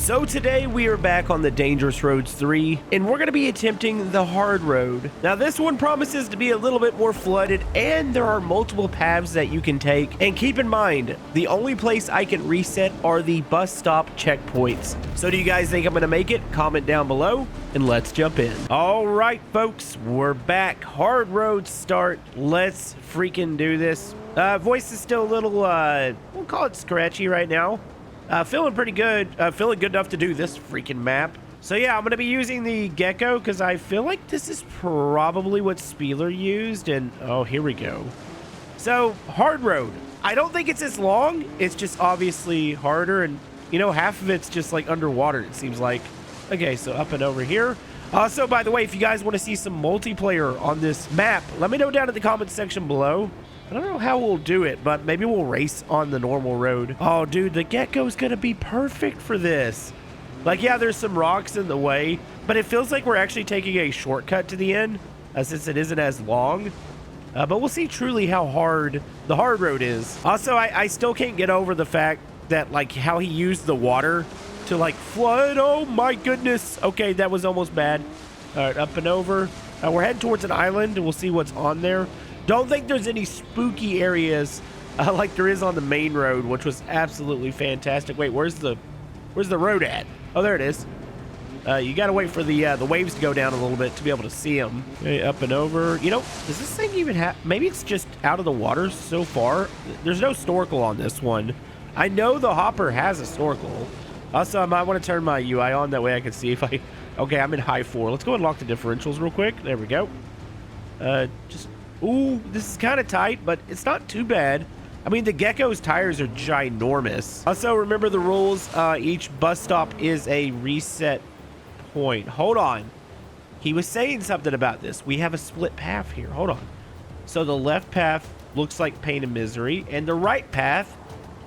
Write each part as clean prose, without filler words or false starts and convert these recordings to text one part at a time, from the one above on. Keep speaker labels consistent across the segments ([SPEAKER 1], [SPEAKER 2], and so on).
[SPEAKER 1] So today we are back on the Dangerous Roads 3, and we're going to be attempting the hard road. Now this one promises to be a little bit more flooded, and there are multiple paths that you can take. And keep in mind, the only place I can reset are the bus stop checkpoints. So do you guys think I'm going to make it? Comment down below, and let's jump in. All right, folks, we're back. Hard road start. Let's freaking do this. Voice is still a little, we'll call it scratchy right now. Feeling pretty good. Feeling good enough to do this freaking map. So yeah, I'm going to be using the Gecko because I feel like this is probably what Spieler used. And oh, here we go. So hard road. I don't think it's as long. It's just obviously harder. And you know, half of it's just like underwater, it seems like. Okay, so up and over here. Also, by the way, if you guys want to see some multiplayer on this map, let me know down in the comments section below. I don't know how we'll do it, but maybe we'll race on the normal road. Oh, dude, the Gecko's gonna be perfect for this. Like, yeah, there's some rocks in the way, but it feels like we're actually taking a shortcut to the end, since it isn't as long. But we'll see truly how hard the hard road is. Also, I still can't get over the fact that, like, how he used the water to, like, flood. Oh, my goodness. Okay, that was almost bad. All right, up and over. We're heading towards an island, and we'll see what's on there. Don't think there's any spooky areas like there is on the main road, which was absolutely fantastic. Wait, where's the road at? Oh, there it is. You gotta wait for the waves to go down a little bit to be able to see them. Okay, up and over. You know, does this thing even have? Maybe it's just out of the water so far. There's no snorkel on this one. I know the hopper has a snorkel. Also, I might want to turn my UI on, that way I can see if I. Okay, I'm in high 4. Let's go and lock the differentials real quick. There we go. Ooh, this is kind of tight, but it's not too bad. I mean, the Gecko's tires are ginormous. Also, remember the rules. Each bus stop is a reset point. Hold on. He was saying something about this. We have a split path here. Hold on. So the left path looks like pain and misery, and the right path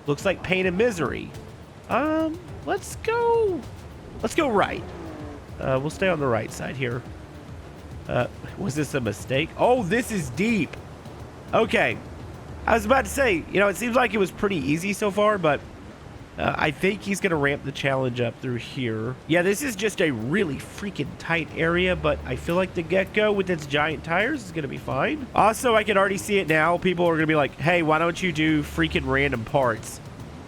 [SPEAKER 1] looks like pain and misery. Let's go right. We'll stay on the right side here. Was this a mistake? Oh, this is deep. Okay. I was about to say, you know, it seems like it was pretty easy so far, but I think he's going to ramp the challenge up through here. Yeah, this is just a really freaking tight area, but I feel like the Gecko with its giant tires is going to be fine. Also, I can already see it now. People are going to be like, hey, why don't you do freaking random parts?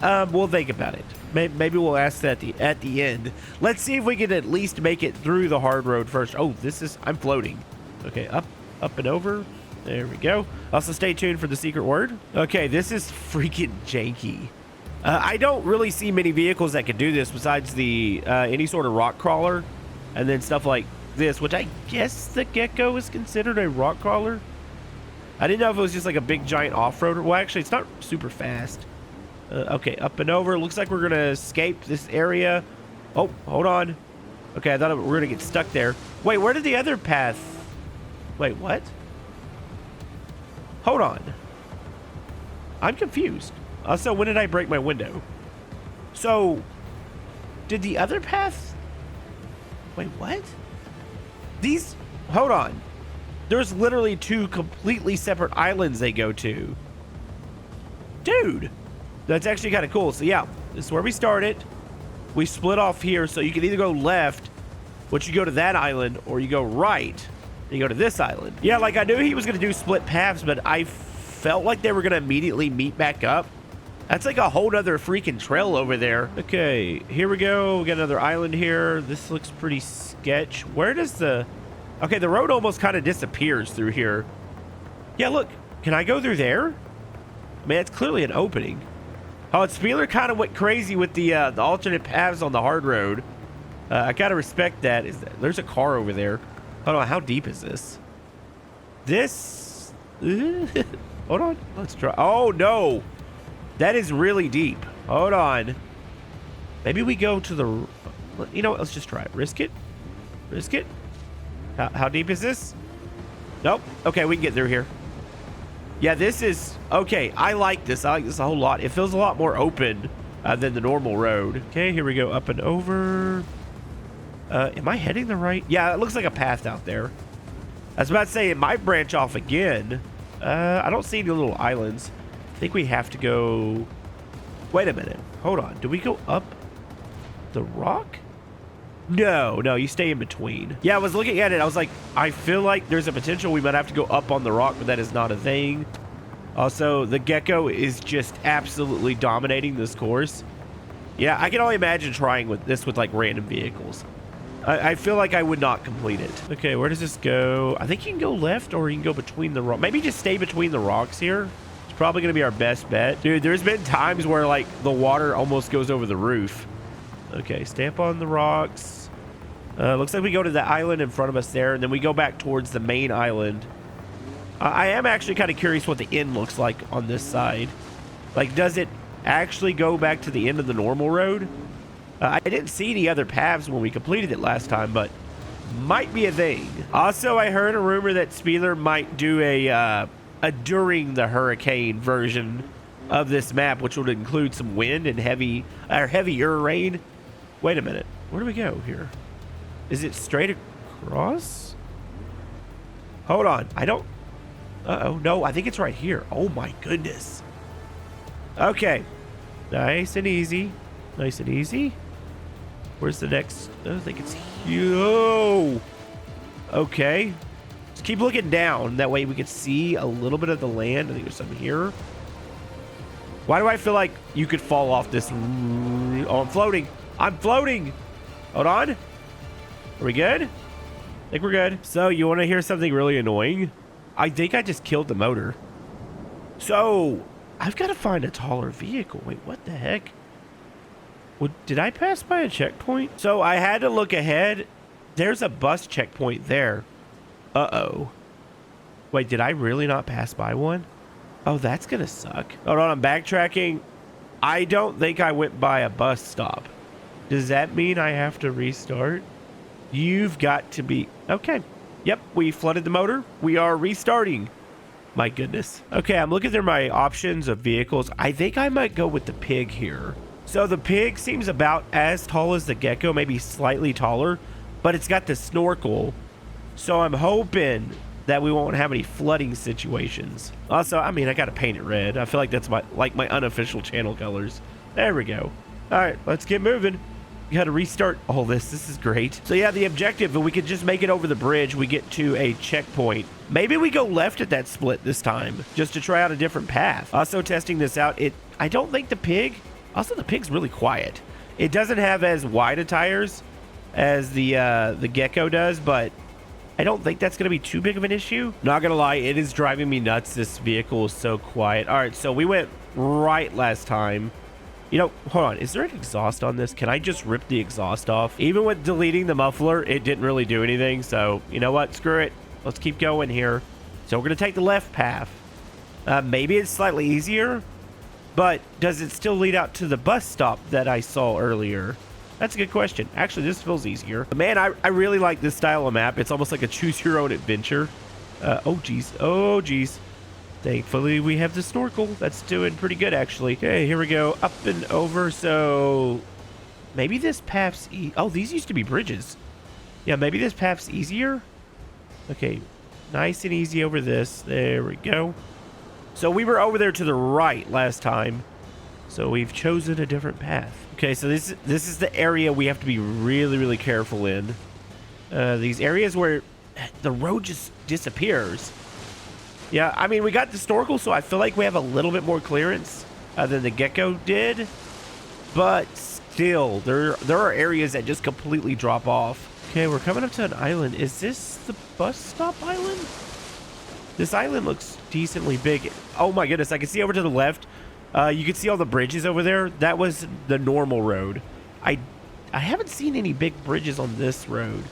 [SPEAKER 1] We'll think about it. Maybe we'll ask that at the end. Let's see if we can at least make it through the hard road first. Oh, I'm floating. Okay, up and over. There we go. Also, stay tuned for the secret word. Okay, this is freaking janky. I don't really see many vehicles that can do this besides the any sort of rock crawler, and then stuff like this, which I guess the Gecko is considered a rock crawler. I didn't know if it was just like a big giant off-roader. Well, actually, it's not super fast. Okay, up and over. Looks like we're going to escape this area. Oh, hold on. Okay, I thought we were going to get stuck there. Wait, where did the other path... Wait, what? Hold on. I'm confused. Also, when did I break my window? So, did the other path... Wait, what? These... Hold on. There's literally 2 completely separate islands they go to. Dude! That's actually kind of cool. So yeah, this is where we started. We split off here, so you can either go left, which you go to that island, or you go right, and you go to this island. Yeah, like I knew he was going to do split paths, but I felt like they were going to immediately meet back up. That's like a whole nother freaking trail over there. Okay, here we go. We got another island here. This looks pretty sketch. Where does the... Okay, the road almost kind of disappears through here. Yeah, look. Can I go through there? I mean, it's clearly an opening. Oh, Spieler kind of went crazy with the alternate paths on the hard road. I gotta respect that. There's a car over there. Hold on, how deep is this? This... Hold on, let's try. Oh, no. That is really deep. Hold on. Maybe we go to the... You know what, let's just try it. Risk it. Risk it. How deep is this? Nope. Okay, we can get through here. Yeah, this is... Okay, I like this. I like this a whole lot. It feels a lot more open than the normal road. Okay, here we go. Up and over. Am I heading the right? Yeah, it looks like a path out there. I was about to say, it might branch off again. I don't see any little islands. I think we have to go... Wait a minute. Hold on. Do we go up? the rock? No, you stay in between. Yeah, I was looking at it. I was like, I feel like there's a potential we might have to go up on the rock, but that is not a thing. Also, the Gecko is just absolutely dominating this course. Yeah, I can only imagine trying with this with like random vehicles. I feel like I would not complete it. Okay, where does this go? I think you can go left or you can go between the rocks. Maybe just stay between the rocks here. It's probably going to be our best bet. Dude, there's been times where like the water almost goes over the roof. Okay, stay up on the rocks. Looks like we go to the island in front of us there, and then we go back towards the main island. I am actually kind of curious what the end looks like on this side. Like, does it actually go back to the end of the normal road? I didn't see any other paths when we completed it last time, but might be a thing. Also, I heard a rumor that Spieler might do a during the hurricane version of this map, which would include some wind and heavier rain. Wait a minute. Where do we go here? Is it straight across? Hold on. I don't... Uh-oh. No, I think it's right here. Oh, my goodness. Okay. Nice and easy. Nice and easy. Where's the next? I think it's here. Okay. Just keep looking down. That way we can see a little bit of the land. I think there's some here. Why do I feel like you could fall off this? Oh, I'm floating. I'm floating. Hold on. Are we good? I think we're good. So you want to hear something really annoying? I think I just killed the motor. So I've got to find a taller vehicle. Wait, what the heck? Did I pass by a checkpoint? So I had to look ahead. There's a bus checkpoint there. Uh-oh. Wait, did I really not pass by one? Oh, that's gonna suck. Hold on, I'm backtracking. I don't think I went by a bus stop. Does that mean I have to restart? You've got to be... Okay. Yep, we flooded the motor. We are restarting. My goodness. Okay, I'm looking through my options of vehicles. I think I might go with the pig here. So the pig seems about as tall as the Gecko, maybe slightly taller, but it's got the snorkel. So I'm hoping that we won't have any flooding situations. Also, I mean, I got to paint it red. I feel like that's my unofficial channel colors. There we go. All right, let's get moving. We got to restart all this. This is great. So yeah, the objective, if we could just make it over the bridge, we get to a checkpoint. Maybe we go left at that split this time, just to try out a different path. Also testing this out, I don't think the pig... Also, the pig's really quiet. It doesn't have as wide a tires as the Gecko does, but I don't think that's going to be too big of an issue. Not going to lie, it is driving me nuts. This vehicle is so quiet. All right, so we went right last time. You know, hold on. Is there an exhaust on this? Can I just rip the exhaust off? Even with deleting the muffler, it didn't really do anything. So, you know what? Screw it. Let's keep going here. So we're going to take the left path. Maybe it's slightly easier. But does it still lead out to the bus stop that I saw earlier? That's a good question. Actually, this feels easier. But man, I really like this style of map. It's almost like a choose your own adventure. Oh, geez. Oh, geez. Thankfully, we have the snorkel. That's doing pretty good, actually. Okay, here we go. Up and over. So maybe this path's... Oh, these used to be bridges. Yeah, maybe this path's easier. Okay, nice and easy over this. There we go. So we were over there to the right last time. So we've chosen a different path. Okay, so this is the area we have to be really, really careful in. These areas where the road just disappears. Yeah, I mean, we got the snorkel, so I feel like we have a little bit more clearance than the Gecko did. But still, there are areas that just completely drop off. Okay, we're coming up to an island. Is this the bus stop island? This island looks decently big. Oh my goodness, I can see over to the left. You can see all the bridges over there. That was the normal road. I haven't seen any big bridges on this road.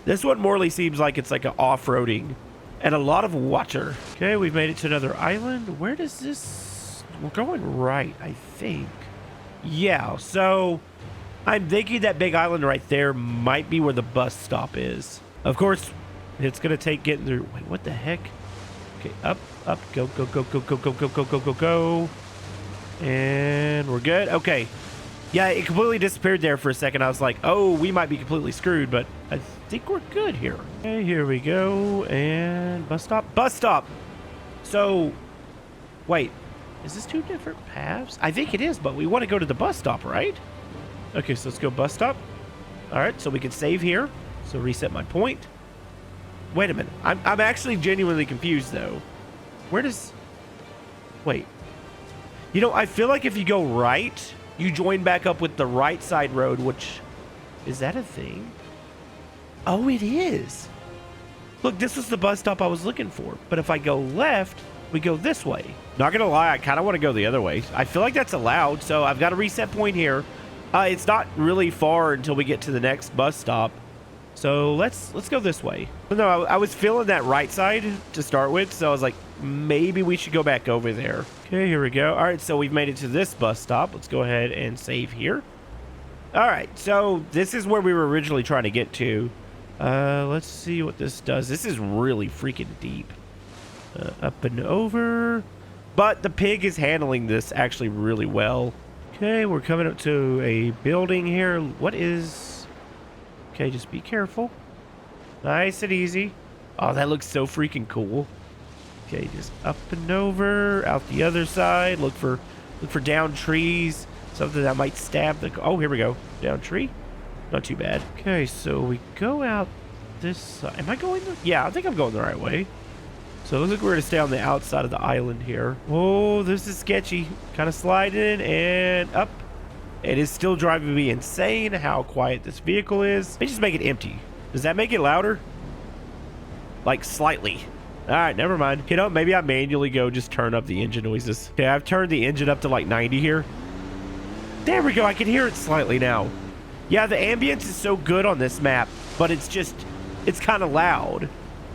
[SPEAKER 1] This one morely seems like it's like an off-roading and a lot of water. Okay, we've made it to another island. Where does this... We're going right, I think. Yeah, so I'm thinking that big island right there might be where the bus stop is. Of course, it's going to take getting through... Wait, what the heck? Okay, up, go, go, go, go, go, go, go, go, go, go, go. And we're good. Okay. Yeah, it completely disappeared there for a second. I was like, oh, we might be completely screwed, but I think we're good here. Okay, here we go. And bus stop. Bus stop. So, wait. Is this two different paths? I think it is, but we want to go to the bus stop, right? Okay, so let's go bus stop. All right, so we can save here. So reset my point. Wait a minute. I'm actually genuinely confused, though. Where does... Wait. You know, I feel like if you go right, you join back up with the right side road, which... Is that a thing? Oh, it is. Look, this was the bus stop I was looking for. But if I go left, we go this way. Not gonna lie, I kind of want to go the other way. I feel like that's allowed, so I've got a reset point here. It's not really far until we get to the next bus stop. So let's go this way. No, I was feeling that right side to start with, so I was like, maybe we should go back over there. Okay, here we go. All right, so we've made it to this bus stop. Let's go ahead and save here. All right, so this is where we were originally trying to get to. Let's see what this does. This is really freaking deep. Up and over. But the pig is handling this actually really well. Okay, we're coming up to a building here. What is... Okay, just be careful. Nice and easy. Oh, that looks so freaking cool. Okay, just up and over, out the other side. Look for down trees. Something that might stab the... Oh, here we go. Down tree. Not too bad. Okay, so we go out this side. Am I going the... Yeah, I think I'm going the right way. So it looks like we're going to stay on the outside of the island here. Oh, this is sketchy. Kind of sliding and up. It is still driving me insane how quiet this vehicle is. Let me just make it empty. Does that make it louder? Like slightly. All right, never mind. You know, maybe I manually go just turn up the engine noises. Okay, I've turned the engine up to like 90 here. There we go. I can hear it slightly now. Yeah, the ambience is so good on this map, but it's kind of loud.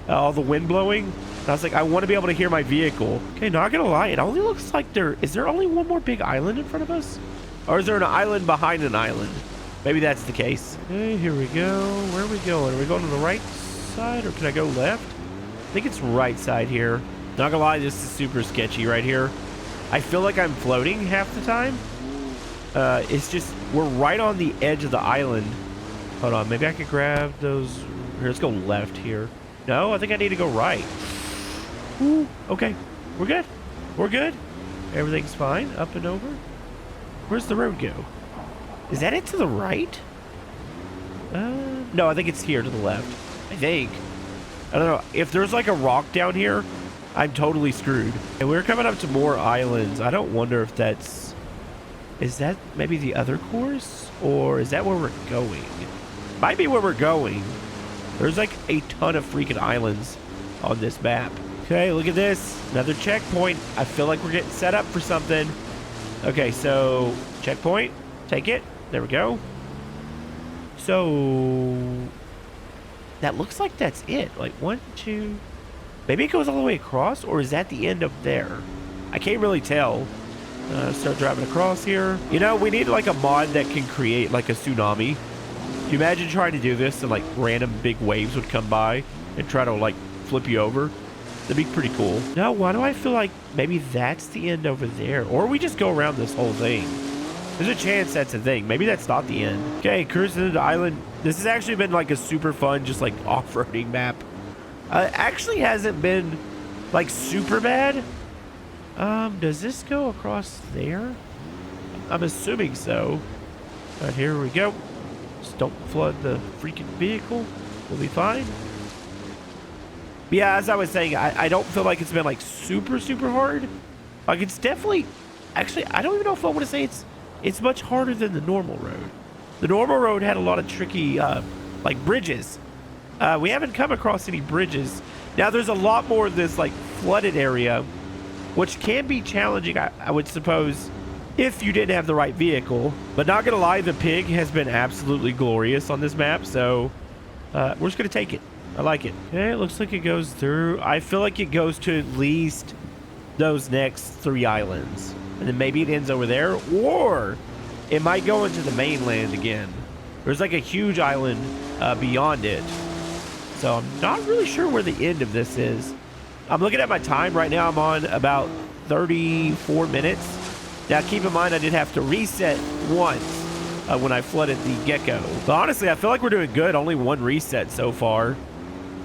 [SPEAKER 1] All the wind blowing. And I was like, I want to be able to hear my vehicle. Okay, not gonna lie, it only looks like is there only one more big island in front of us? Or is there an island behind an island? Maybe that's the case. Okay, here we go. Where are we going? Are we going to the right side or can I go left? I think it's right side here. Not gonna lie, this is super sketchy right here. I feel like I'm floating half the time. It's just, we're right on the edge of the island. Hold on, maybe I could grab those. Here, let's go left here. No, I think I need to go right. Ooh, okay, we're good. We're good. Everything's fine, up and over. Where's the road go? Is that it to the right? No, I think it's here to the left. I think. I don't know. If there's like a rock down here, I'm totally screwed. And we're coming up to more islands. I don't wonder if that's... Is that maybe the other course? Or is that where we're going? Might be where we're going. There's like a ton of freaking islands on this map. Okay, look at this. Another checkpoint. I feel like we're getting set up for something. Okay, so checkpoint. Take it. There we go. So that looks like that's it. Like 1, 2. Maybe it goes all the way across, or is that the end up there? I can't really tell. Start driving across here. You know, we need like a mod that can create like a tsunami. Can you imagine trying to do this and like random big waves would come by and try to like flip you over? That'd be pretty cool. No, why do I feel like maybe that's the end over there? Or we just go around this whole thing. There's a chance that's a thing. Maybe that's not the end. Okay, cruising into the island. This has actually been like a super fun, just like off-roading map. Actually hasn't been like super bad. Does this go across there? I'm assuming so. All right, here we go. Just don't flood the freaking vehicle. We'll be fine. But yeah, as I was saying, I don't feel like it's been like super hard. Like it's definitely, actually, I don't even know if I want to say it's much harder than the normal road. The normal road had a lot of tricky, like bridges. We haven't come across any bridges. Now there's a lot more of this like flooded area, which can be challenging, I would suppose, if you didn't have the right vehicle. But not gonna lie, the pig has been absolutely glorious on this map, so we're just gonna take it. I like it. Okay, it looks like it goes through. I feel like it goes to at least those next 3 islands. And then maybe it ends over there, or it might go into the mainland again. There's like a huge island beyond it. So I'm not really sure where the end of this is. I'm looking at my time right now. I'm on about 34 minutes. Now keep in mind I did have to reset once when I flooded the Gecko. But honestly, I feel like we're doing good. Only 1 reset so far.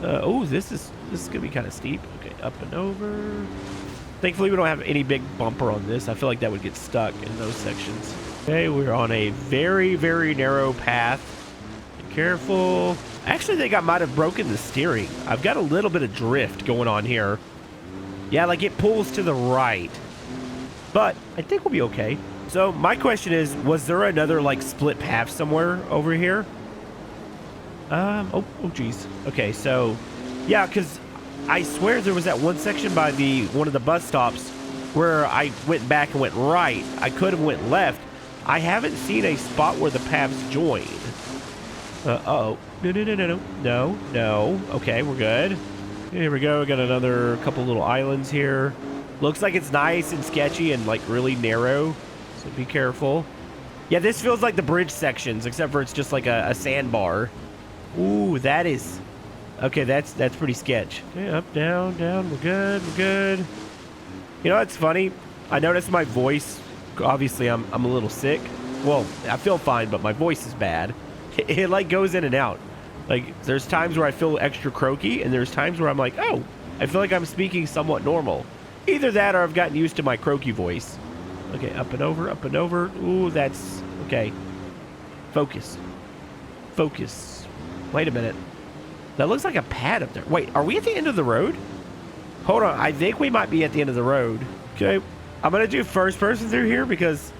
[SPEAKER 1] Oh, this is gonna be kind of steep. Okay, up and over. Thankfully, we don't have any big bumper on this. I feel like that would get stuck in those sections. Okay, we're on a very, very narrow path. Be careful. I actually think I might have broken the steering. I've got a little bit of drift going on here. Yeah, like it pulls to the right. But I think we'll be okay. So my question is, was there another like split path somewhere over here? Oh geez. Okay, so yeah, because I swear there was that one section by one of the bus stops where I went back and went right. I could have went left. I haven't seen a spot where the paths join. Uh-oh. No. Okay, we're good. Here we go. We got another couple little islands here. Looks like it's nice and sketchy and like really narrow. So be careful. Yeah, this feels like the bridge sections, except for it's just like a sandbar. Ooh, that is... Okay, that's pretty sketch. Okay, up, down. We're good. You know what's funny? I noticed my voice... Obviously, I'm a little sick. Well, I feel fine, but my voice is bad. It like goes in and out. Like, there's times where I feel extra croaky, and there's times where I'm like, oh, I feel like I'm speaking somewhat normal. Either that or I've gotten used to my croaky voice. Okay, up and over. Ooh, that's... Okay. Focus. Wait a minute. That looks like a pad up there. Wait, are we at the end of the road? Hold on, I think we might be at the end of the road. Okay, I'm going to do first person through here because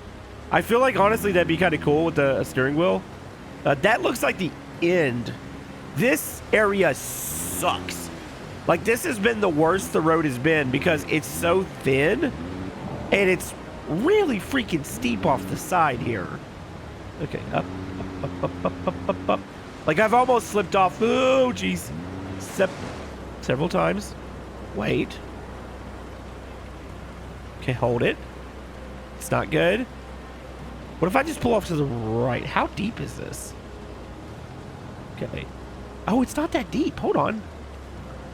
[SPEAKER 1] I feel like, honestly, that'd be kind of cool with the steering wheel. That looks like the end. This area sucks. Like, this has been the worst the road has been because it's so thin and it's really freaking steep off the side here. Okay, up. Like, I've almost slipped off. Oh, jeez. Several times. Wait. Okay, hold it. It's not good. What if I just pull off to the right? How deep is this? Okay. Oh, it's not that deep. Hold on.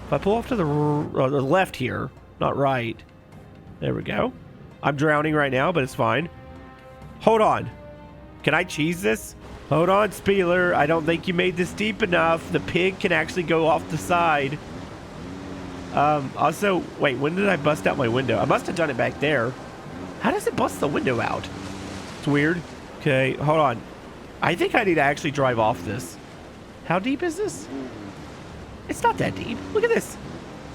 [SPEAKER 1] If I pull off to the left here, not right. There we go. I'm drowning right now, but it's fine. Hold on. Can I cheese this? Hold on, Spieler. I don't think you made this deep enough. The pig can actually go off the side. Also, wait, when did I bust out my window? I must have done it back there. How does it bust the window out? It's weird. Okay, hold on. I think I need to actually drive off this. How deep is this? It's not that deep. Look at this.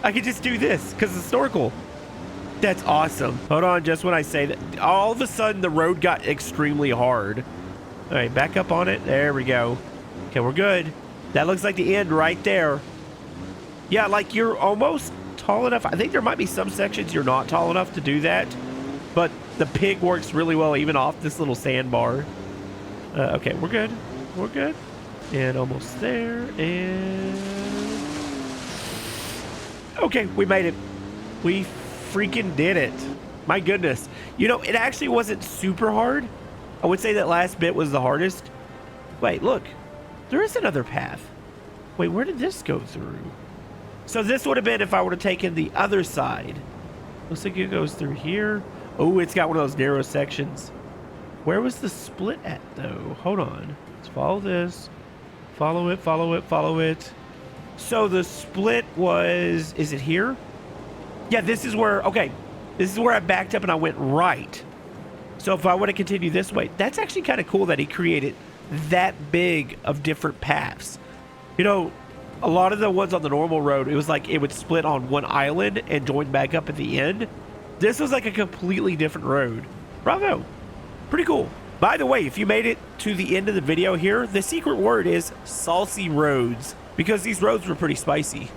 [SPEAKER 1] I could just do this because it's snorkel. That's awesome. Hold on, just when I say that, all of a sudden the road got extremely hard. All right, back up on it. There we go. Okay, we're good. That looks like the end right there. Yeah, like you're almost tall enough. I think there might be some sections you're not tall enough to do that, but the pig works really well even off this little sandbar. Okay, we're good. We're good. And almost there. And... Okay, we made it. We freaking did it. My goodness. You know, it actually wasn't super hard. I would say that last bit was the hardest. Wait, look. There is another path. Wait, where did this go through? So this would have been if I would have taken the other side. Looks like it goes through here. Oh, it's got one of those narrow sections. Where was the split at, though? Hold on. Let's follow this. Follow it. So the split was... Is it here? Yeah, this is where... Okay. This is where I backed up and I went right. So if I want to continue this way, that's actually kind of cool that he created that big of different paths. You know, a lot of the ones on the normal road, it was like it would split on one island and join back up at the end. This was like a completely different road. Bravo. Pretty cool. By the way, if you made it to the end of the video here, the secret word is saucy roads, because these roads were pretty spicy.